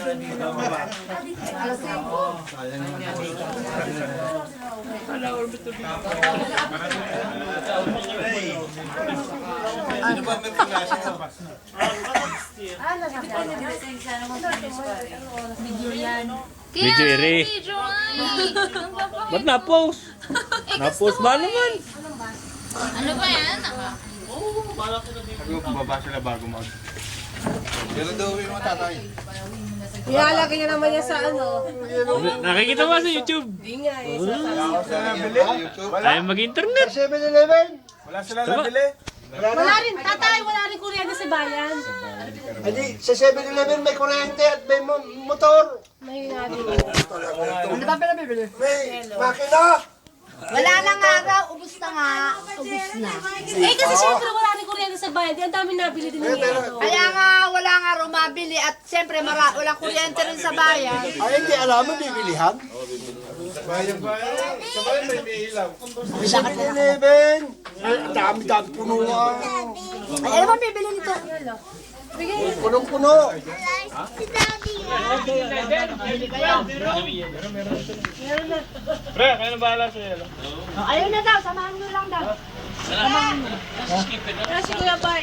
Ano ba may pagkasa mo? Video ere. Ba't na-post? Na-post ba naman? Ano ba yan? Sabi ko, bumaba sila bago mag... Pero daw yung mga tatay. Ilalagay niya naman yan sa ano. Nakikita ba sa YouTube? Hindi nga eh. Sa YouTube. Ayaw mag-internet. 7-Eleven. Wala sila nabili. Wala rin, tatay, wala rin kuryente sa bayan. Hindi, sa 7-Eleven may kuryente at may motor. May natin. Ano ba pinabibili? May makina. Wala na nga raw, ubus na nga. Ubus na. Eh kasi syempre wala rin kuryente sa bayan. Di ang dami nabili din ng yelo. Kaya nga, wala nga raw mabili at siyempre walang kuryente rin sa bayan. Ay, hindi alam mo bibilihan. Bayan. Sabay may ilaw. 7-Eleven. Ang dami-dami punuan. Ay, ano ba bibili nito? Punong-puno. Pre, kaya na bahala sa yelo. Ayun na daw, samahan nyo lang daw. Kaya si Kuya Pai.